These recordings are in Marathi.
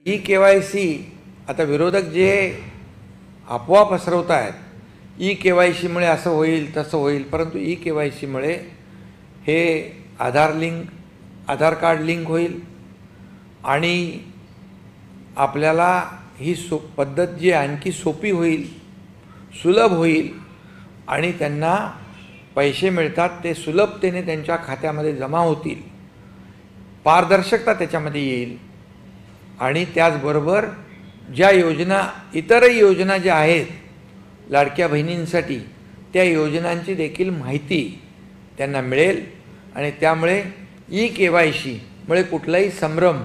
ई-KYC आता विरोधक जे अफवा पसरवत आहेत, ई-KYCमुळे असं होईल तसं होईल, परंतु ई-KYCमुळे हे आधार कार्ड लिंक होईल आणि आपल्याला ही पद्धत जी आणखी सोपी होईल, सुलभ होईल आणि त्यांना पैसे मिळतात ते सुलभतेने त्यांच्या खात्यामध्ये जमा होतील, पारदर्शकता त्याच्यामध्ये येईल आणि त्याचबरोबर ज्या योजना इतरही योजना ज्या आहेत लाडक्या बहिणींसाठी त्या योजनांची देखील माहिती त्यांना मिळेल आणि त्यामुळे ई-KYCमुळे कुठलाही संभ्रम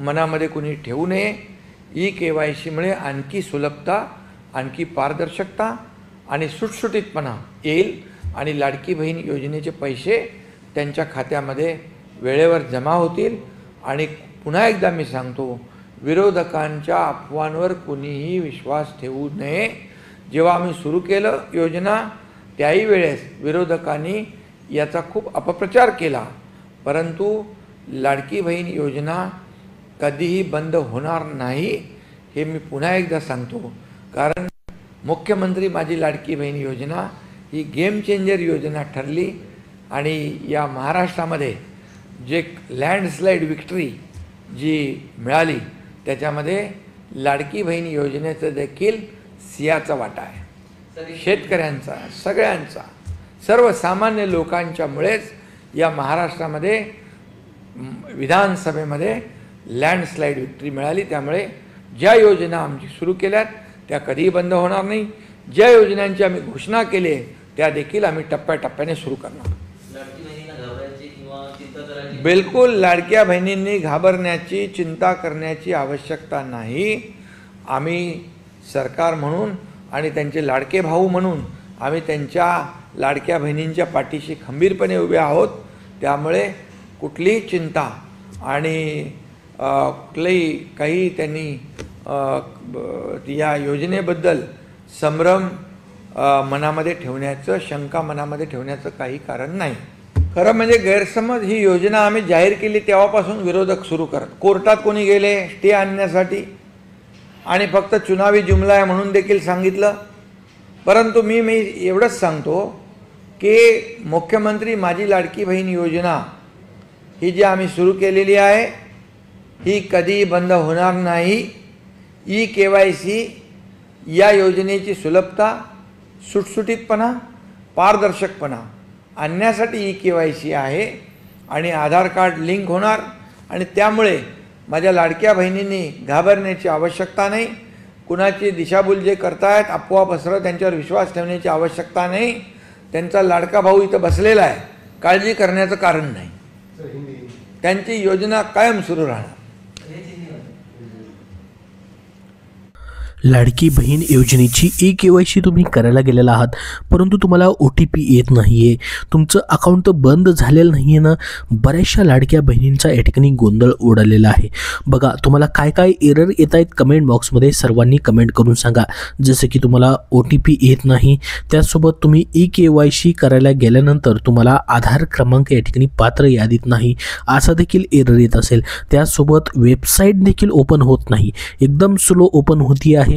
मनामध्ये कुणी ठेवू नये। ई-KYCमुळे आणखी सुलभता, आणखी पारदर्शकता आणि सुटसुटीतपणा येईल आणि लाडकी बहीण योजनेचे पैसे त्यांच्या खात्यामध्ये वेळेवर जमा होतील। आणि पुन्हा एकदा मी सांगतो, विरोधकांच्या अफवांवर कुणीही विश्वास ठेवू नये। जेव्हा आम्ही सुरू केलं योजना त्याही वेळेस विरोधकांनी याचा खूप अपप्रचार केला, परंतु लाडकी बहीण योजना कधीही बंद होणार नाही हे मी पुन्हा एकदा सांगतो। कारण मुख्यमंत्री माझी लाडकी बहीण योजना ही गेम चेंजर योजना ठरली आणि या महाराष्ट्रामध्ये जे लँडस्लाईड विक्ट्री जी मिळाली त्याच्यामध्ये लाडकी बहीण योजनेचं देखील सिंहाचा वाटा आहे। शेतकऱ्यांचा, सगळ्यांचा, सर्वसामान्य लोकांच्यामुळेच या महाराष्ट्रामध्ये विधानसभेमध्ये लँडस्लाईड विक्ट्री मिळाली। त्यामुळे ज्या योजना आमची सुरू केल्यात त्या कधीही बंद होणार नाही। ज्या योजनांची आम्ही घोषणा केली त्या देखील आम्ही टप्प्याटप्प्याने सुरू करणार। बिलकुल लाडक्या बहिणींनी घाबरण्याची, चिंता करण्याची आवश्यकता नाही। आम्ही सरकार म्हणून आणि त्यांचे लाडके भाऊ म्हणून आम्ही त्यांच्या लाडक्या बहिणींच्या पाठीशी खंबीरपणे उभे आहोत। त्यामुळे कुठलीही चिंता आणि कुठलंही काही त्यांनी या योजनेबद्दल संभ्रम मनामध्ये ठेवण्याचं, शंका मनामध्ये ठेवण्याचं काही कारण नाही। खरं म्हणजे गैरसमज, ही योजना आम्ही जाहीर केली तेव्हापासून विरोधक सुरू करत, कोर्टात कोणी गेले स्टे आणण्यासाठी आणि फक्त चुनावी जुमला आहे म्हणून देखील सांगितलं। परंतु मी एवढंच सांगतो की मुख्यमंत्री माझी लाडकी बहीण योजना ही जी आम्ही सुरू केलेली आहे ही कधी बंद होणार नाही। ई-KYC या योजनेची सुलभता, सुटसुटीतपणा, पारदर्शकपणा आणण्यासाठी ई-KYC आहे आणि आधार कार्ड लिंक होणार आणि त्यामुळे माझ्या लाडक्या बहिणींनी घाबरण्याची आवश्यकता नाही। कुणाची दिशाभूल जे करतायत, अफवा पसरवत त्यांच्यावर विश्वास ठेवण्याची आवश्यकता नाही। त्यांचा लाडका भाऊ इथं बसलेला आहे, काळजी करण्याचं कारण नाही। त्यांची योजना कायम सुरू राहणार। लाडकी बहीण योजनेची ई-KYC तुम्ही करायला गेलेला आहात, परंतु तुम्हाला OTP येत नाही आहे, तुमचं अकाउंट तर बंद झालेलं नाही आहे ना। बऱ्याचशा लाडक्या बहिणींचा या ठिकाणी गोंधळ उडालेला आहे। बघा, तुम्हाला काय काय एरर येत आहेत कमेंट बॉक्समध्ये सर्वांनी कमेंट करून सांगा। जसं की तुम्हाला OTP येत नाही, त्याचसोबत तुम्ही ई-KYC करायला गेल्यानंतर तुम्हाला आधार क्रमांक या ठिकाणी पात्र यादीत नाही असा देखील एरर येत असेल। त्याचसोबत वेबसाईट देखील ओपन होत नाही, एकदम स्लो ओपन होती आहे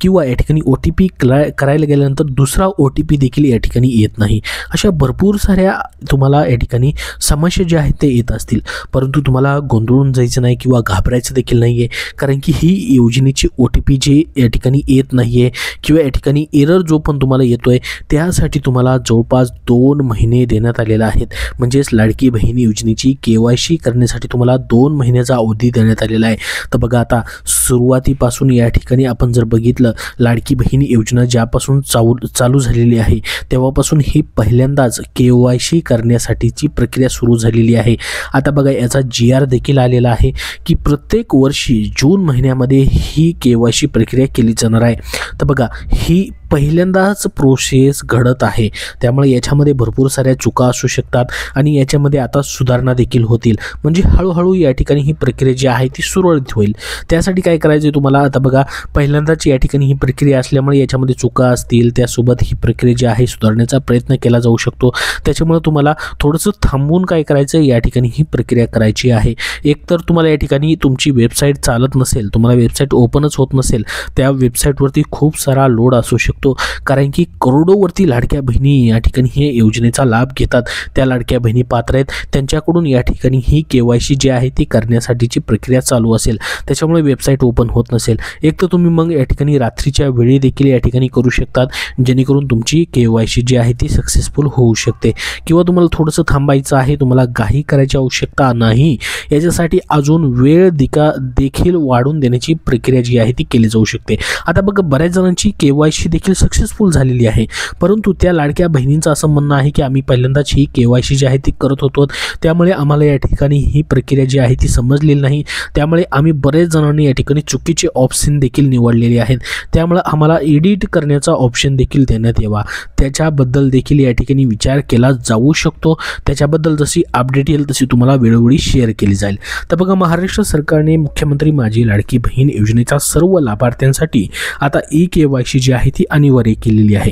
किंवा या ठिकाणी OTP करायला गेल्यानंतर दुसरा OTP देखील या ठिकाणी येत नाही। अशा भरपूर साऱ्या तुम्हाला या ठिकाणी समस्या ज्या आहेत ते येत असतील, परंतु तुम्हाला गोंधळून जायचं नाही किंवा घाबरायचं देखील नाही आहे। कारण की ही योजनेची OTP जे या ठिकाणी येत नाही आहे किंवा या ठिकाणी एरर जो पण तुम्हाला येतोय त्यासाठी तुम्हाला जवळपास 2 महिने देण्यात आलेला आहेत। म्हणजेच लाडकी बहीण योजनेची KYC करण्यासाठी तुम्हाला 2 महिन्याचा अवधी देण्यात आलेला आहे। तर बघा, आता सुरुवातीपासून या ठिकाणी आपण जर बघितलं, लाडकी बहीण योजना ज्यापासून चालू झालेली आहे तेव्हापासून ही पहिल्यांदाच KYC करण्यासाठीची प्रक्रिया सुरू झालेली आहे। आता बघा, याचा GR देखील आलेला आहे की प्रत्येक वर्षी जून महिन्यामध्ये ही KYC प्रक्रिया केली जाणार आहे। तर बघा, ही पहिल्यांदाच प्रोसेस घडत आहे, त्यामुळे याच्यामध्ये भरपूर साऱ्या चुका असू शकतात आणि याच्यामध्ये आता सुधारणा देखील होतील. म्हणजे हळूहळू या ठिकाणी ही प्रक्रिया जी आहे ती सुरळीत होईल. त्यासाठी काय करायचं आहे तुम्हाला, आता बघा पहिल्यांदाच या ठिकाणी ही प्रक्रिया असल्यामुळे याच्यामध्ये चुका असतील, त्यासोबत ही प्रक्रिया जी आहे सुधारण्याचा प्रयत्न केला जाऊ शकतो. त्याच्यामुळे तुम्हाला थोडंसं थांबून काय करायचं आहे, या ठिकाणी ही प्रक्रिया करायची आहे. एकतर तुम्हाला या ठिकाणी तुमची वेबसाईट चालत नसेल, तुम्हाला वेबसाईट ओपनच होत नसेल, त्या वेबसाईटवरती खूप सारा लोड असू शकतो. कारण की करोडोवरती लाडक्या बहिणी या ठिकाणी हे योजनेचा लाभ घेतात. त्या लाडक्या बहिणी पात्र आहेत, त्यांच्याकडून या ठिकाणी ही KYC जी आहे ती करण्यासाठीची प्रक्रिया चालू असेल, त्याच्यामुळे वेबसाईट ओपन होत नसेल. एक तर तुम्ही मग या ठिकाणी रात्रीच्या वेळी देखील या ठिकाणी करू शकतात, जेणेकरून तुमची KYC जी आहे ती सक्सेसफुल होऊ शकते. किंवा तुम्हाला थोडंसं थांबायचं आहे, तुम्हाला घाई करायची आवश्यकता नाही, याच्यासाठी अजून वेळ देखील वाढवून देण्याची प्रक्रिया जी आहे ती केली जाऊ शकते. आता बघा बऱ्याच जणांची KYC देखील सक्सेसफुल झालेली आहे, परंतु त्या लाडक्या बहिणींचं असं म्हणणं आहे की आम्ही पहिल्यांदाच ही KYC जी आहे ती करत होतो, त्यामुळे आम्हाला या ठिकाणी ही प्रक्रिया जी आहे ती समजलेली नाही, त्यामुळे आम्ही बरेच जणांनी या ठिकाणी चुकीचे ऑप्शन देखील निवडलेले आहेत, त्यामुळे आम्हाला एडिट करण्याचा ऑप्शन देखील देण्यात यावा, त्याच्याबद्दल देखील या ठिकाणी विचार केला जाऊ शकतो. त्याच्याबद्दल जशी अपडेट येईल तशी तुम्हाला वेळोवेळी शेअर केली जाईल. तर बघा महाराष्ट्र सरकारने मुख्यमंत्री माझी लाडकी बहीण योजनेच्या सर्व लाभार्थ्यांसाठी आता KYC जी आहे ती अनिवार्य केलेली आहे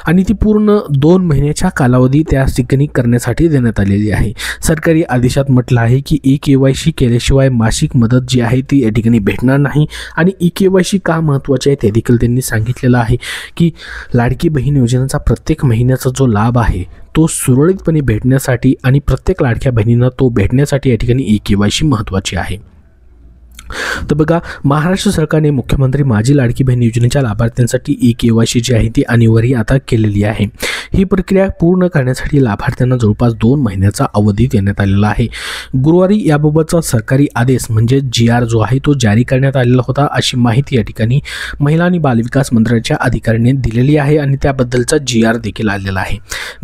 आणि ती पूर्ण 2 महिन्याच्या कालावधी त्या ठिकाणी करण्यासाठी देण्यात आलेली आहे. सरकारी आदेशात म्हटलं आहे की KYC केल्याशिवाय मासिक मदत जी आहे ती या ठिकाणी भेटणार नाही. आणि KYC का महत्त्वाचे आहे ते देखील त्यांनी सांगितलेलं आहे की लाडकी बहीण योजनेचा प्रत्येक महिन्याचा जो लाभ आहे तो सुरळीतपणे भेटण्यासाठी आणि प्रत्येक लाडक्या बहिणींना तो भेटण्यासाठी या ठिकाणी KYC महत्त्वाची आहे. तर बघा महाराष्ट्र सरकारने मुख्यमंत्री माझी लाडकी बहीण योजनेच्या लाभार्थ्यांसाठी KYC जी आहे ती अनिवार्य आता केलेली आहे. ही प्रक्रिया पूर्ण करण्यासाठी लाभार्थ्यांना जवळपास 2 महिन्याचा अवधी देण्यात आलेला आहे. गुरुवारी याबाबतचा सरकारी आदेश म्हणजे GR जो आहे तो जारी करण्यात आलेला होता, अशी माहिती या ठिकाणी महिला आणि बालविकास मंत्रालयाच्या अधिकाऱ्यांनी दिलेली आहे आणि त्याबद्दलचा GR देखील आलेला आहे.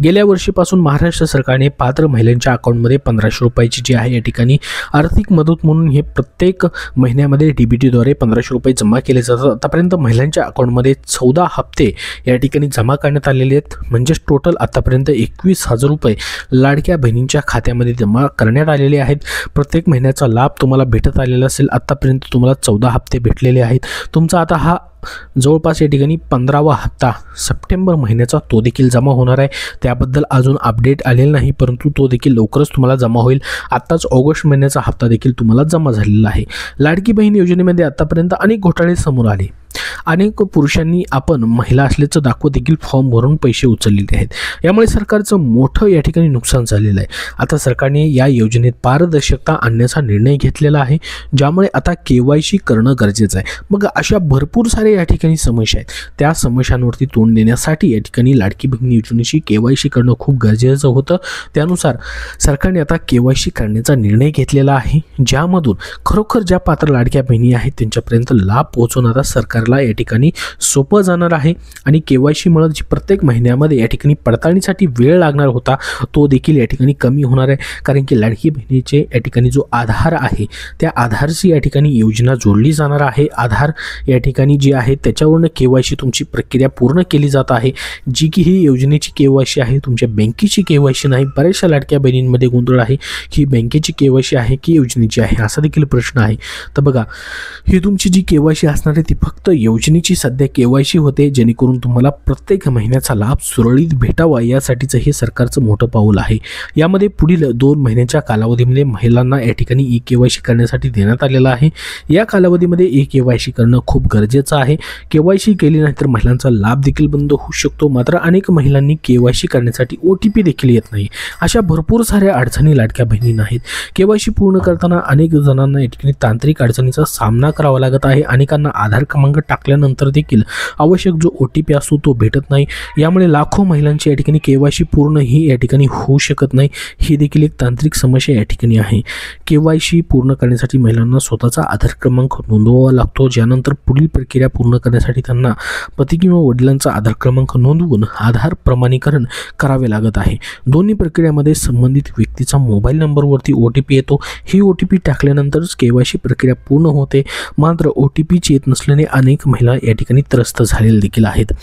गेल्या वर्षीपासून महाराष्ट्र सरकारने पात्र महिलांच्या अकाउंटमध्ये 1500 रुपयाची जी आहे या ठिकाणी आर्थिक मदत म्हणून हे प्रत्येक महिन्यामध्ये DBTद्वारे 1500 रुपये जमा केले जातात. आतापर्यंत महिलांच्या अकाउंटमध्ये 14 हप्ते या ठिकाणी जमा करण्यात आलेले आहेत. म्हणजेच टोटल आतापर्यंत 21,000 रुपये लाडक्या बहिणींच्या खात्यामध्ये जमा करण्यात आलेले आहेत. प्रत्येक महिन्याचा लाभ तुम्हाला भेटत आलेला असेल. आतापर्यंत तुम्हाला 14 हप्ते भेटलेले आहेत. तुमचा आता हा जवळपास या ठिकाणी 15वा हप्ता सप्टेंबर महिन्याचा तो देखील जमा होणार आहे. त्याबद्दल अजून अपडेट आलेला नाही, परंतु तो देखील लवकरच तुम्हाला जमा होईल. आत्ताच ऑगस्ट महिन्याचा हप्ता देखील तुम्हाला जमा झालेला आहे. लाडकी बहीण योजनेमध्ये आतापर्यंत अनेक घोटाळे समोर आले. अनेक पुरुषांनी आपण महिला असल्याचं दाखवत देखील फॉर्म भरून पैसे उचललेले आहेत. यामुळे सरकारचं मोठं या ठिकाणी नुकसान झालेलं आहे. आता सरकारने या योजनेत पारदर्शकता आणण्याचा निर्णय घेतलेला आहे, ज्यामुळे आता KYC करणं गरजेचं आहे. मग अशा भरपूर साऱ्या या ठिकाणी समस्या आहेत. त्या समस्यांवरती तोंड देण्यासाठी या ठिकाणी लाडकी बहीण योजनेची KYC करणं खूप गरजेचं होतं. त्यानुसार सरकारने आता KYC करण्याचा निर्णय घेतलेला आहे, ज्यामधून खरोखर ज्या पात्र लाडक्या बहिणी आहेत त्यांच्यापर्यंत लाभ पोहोचवून आता सरकारला या ठिकाणी सोपं जाणार आहे. आणि KYC मुळे जी प्रत्येक महिन्यामध्ये या ठिकाणी पडताळणीसाठी वेळ लागणार होता तो देखील या ठिकाणी कमी होणार आहे. कारण की लाडकी बहिणीचे या ठिकाणी जो आधार आहे त्या आधारची या ठिकाणी योजना जोडली जाणार आहे. आधार या ठिकाणी जी आहे त्याच्यावरून KYC तुमची प्रक्रिया पूर्ण केली जात आहे, जी की ही योजनेची KYC आहे, तुमच्या बँकेची KYC नाही. बऱ्याचशा लाडक्या बहिणींमध्ये गोंधळ आहे की बँकेची KYC आहे की योजनेची आहे, असा देखील प्रश्न आहे. तर बघा ही तुमची जी KYC असणार आहे ती फक्त योजनेची सध्या KYC होते, जेणेकरून तुम्हाला प्रत्येक महिन्याचा लाभ सुरळीत भेटावा यासाठीचं हे सरकारचं मोठं पाऊल आहे. यामध्ये पुढील 2 महिन्याच्या कालावधीमध्ये महिलांना या ठिकाणी KYC करण्यासाठी देण्यात आलेला आहे. या कालावधीमध्ये KYC करणं खूप गरजेचं आहे. KYC केली नाही तर महिलांचा लाभ देखील बंद होऊ शकतो. मात्र अनेक महिलांनी KYC करण्यासाठी OTP देखील येत नाही. अशा भरपूर साऱ्या अडचणी लाडक्या बहिणींना आहेत. KYC पूर्ण करताना अनेक जणांना या ठिकाणी तांत्रिक अडचणीचा सामना करावा लागत आहे. अनेकांना आधार क्रमांक टाकल्यानंतर देखील आवश्यक जो OTP असतो तो भेटत नाही. यामुळे लाखो महिलांची या ठिकाणी KYC पूर्ण ही या ठिकाणी होऊ शकत नाही. ही देखील एक तांत्रिक समस्या या ठिकाणी आहे. KYC पूर्ण करण्यासाठी महिलांना स्वतःचा आधार क्रमांक नोंदवावा लागतो, ज्यानंतर पुढील प्रक्रिया पूर्ण करण्यासाठी त्यांना पती किंवा वडिलांचा आधार क्रमांक नोंदवून आधार प्रमाणीकरण करावे लागत आहे. दोन्ही प्रक्रियेमध्ये संबंधित व्यक्तीचा मोबाईल नंबरवरती OTP येतो. ही OTP टाकल्यानंतरच KYC प्रक्रिया पूर्ण होते. मात्र OTPची येत नसल्याने अनेक महिला या ठिकाणी त्रस्त झालेल्या देखील आहेत.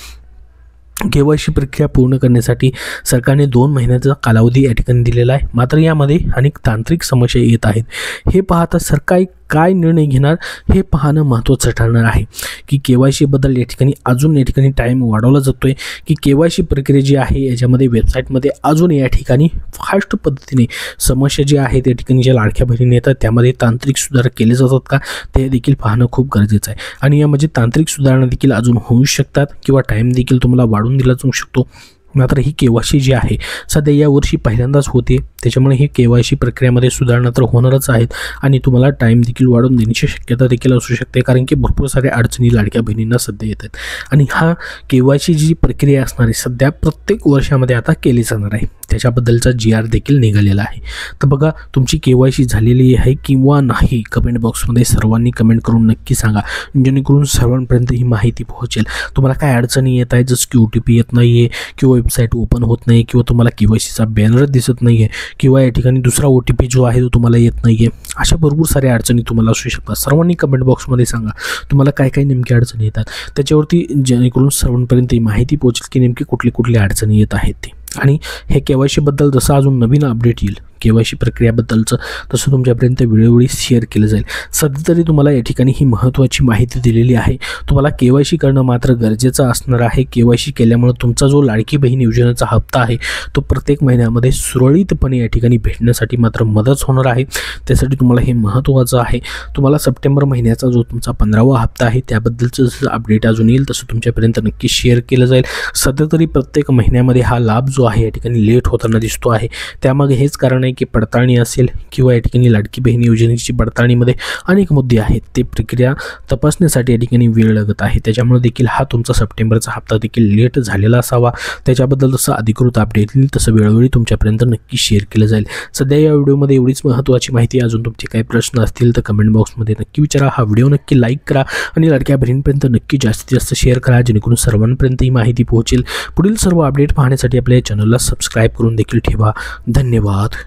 KYC प्रक्रिया पूर्ण करण्यासाठी सरकारने 2 महिन्याचा कालावधी या ठिकाणी दिलेला आहे. मात्र यामध्ये अनेक तांत्रिक समस्या येत आहेत. हे पाहता सरकार काय निर्णय घेणार हे पाहणं महत्त्वाचं ठरणार आहे की KYC बद्दल या ठिकाणी टाईम वाढवला जातो आहे की KYC प्रक्रिया जी आहे याच्यामध्ये वेबसाईटमध्ये अजून या ठिकाणी फास्ट पद्धतीने समस्या जी आहेत या ठिकाणी ज्या लाडक्या बहिणी येतात त्यामध्ये तांत्रिक सुधारणा केले जातात का ते देखील पाहणं खूप गरजेचं आहे. आणि यामध्ये तांत्रिक सुधारणा देखील अजून होऊ शकतात किंवा टाईम देखील तुम्हाला वाढवून दिला जाऊ शकतो. मात्र ही KYC जी आहे सध्या यावर्षी पहिल्यांदाच होते, त्याच्यामुळे ही KYC प्रक्रियेमध्ये सुधारणा तर होणारच आहेत आणि तुम्हाला टाईम देखील वाढवून देण्याची शक्यता देखील असू शकते, कारण की भरपूर साऱ्या अडचणी लाडक्या बहिणींना सध्या येत आहेत. आणि हा KYC जी प्रक्रिया असणार आहे सध्या प्रत्येक वर्षामध्ये आता केली जाणार आहे. त्याच्याबद्दलचा GR देखील निघालेला आहे. तर बघा तुमची KYC झालेली आहे किंवा नाही, कमेंट बॉक्समध्ये सर्वांनी कमेंट करून नक्की सांगा, जेणेकरून सर्वांपर्यंत ही माहिती पोहोचेल. तुम्हाला काय अडचणी येत आहे, जसं की OTP येत नाही आहे किंवा वेबसाईट ओपन होत नाही किंवा तुम्हाला KYCचा बॅनर दिसत नाही आहे किंवा या ठिकाणी दुसरा OTP जो आहे तो तुम्हाला येत नाही आहे, अशा भरपूर साऱ्या अडचणी तुम्हाला असू शकतात. सर्वांनी कमेंट बॉक्समध्ये सांगा तुम्हाला काय काय नेमकी अडचणी येतात, त्याच्यावरती जेणेकरून सर्वांपर्यंत ही माहिती पोहोचेल की नेमकी कुठली अडचणी येत आहेत ती. आणि हे KYC बद्दल जसं अजून नवीन अपडेट येईल KYC प्रक्रियाबद्दलचं तसं तुमच्यापर्यंत वेळोवेळी शेअर केलं जाईल. सध्या तरी तुम्हाला या ठिकाणी ही महत्त्वाची माहिती दिलेली आहे. तुम्हाला KYC करणं मात्र गरजेचं असणार आहे. KYC केल्यामुळे तुमचा जो लाडकी बहीण योजनेचा हप्ता आहे तो प्रत्येक महिन्यामध्ये सुरळीतपणे या ठिकाणी भेटण्यासाठी मात्र मदत होणार आहे. त्यासाठी तुम्हाला हे महत्त्वाचं आहे. तुम्हाला सप्टेंबर महिन्याचा जो तुमचा 15वा हप्ता आहे त्याबद्दलचं जसं अपडेट अजून येईल तसं तुमच्यापर्यंत नक्की शेअर केलं जाईल. सध्या तरी प्रत्येक महिन्यामध्ये हा लाभ जो आहे या ठिकाणी लेट होताना दिसतो आहे. त्यामागे हेच कारण आहे की पडताळणी असेल किंवा या ठिकाणी लाडकी बहीण योजनेची पडताळणीमध्ये अनेक मुद्दे आहेत, ते प्रक्रिया तपासण्यासाठी या ठिकाणी वेळ लागत आहे. त्याच्यामुळे देखील हा तुमचा सप्टेंबरचा हप्ता देखील लेट झालेला असावा. त्याच्याबद्दल जसं अधिकृत अपडेट येईल तसं वेळोवेळी तुमच्यापर्यंत नक्की शेअर केलं जाईल. सध्या या व्हिडिओमध्ये एवढीच महत्त्वाची माहिती. अजून तुमचे काही प्रश्न असतील तर कमेंट बॉक्समध्ये नक्की विचारा. हा व्हिडिओ नक्की लाईक करा आणि लाडक्या बहिणींपर्यंत नक्की जास्तीत जास्त शेअर करा, जेणेकरून सर्वांपर्यंत ही माहिती पोहोचेल. पुढील सर्व अपडेट पाहण्यासाठी आपल्या चॅनलला सबस्क्राईब करून देखील ठेवा. धन्यवाद.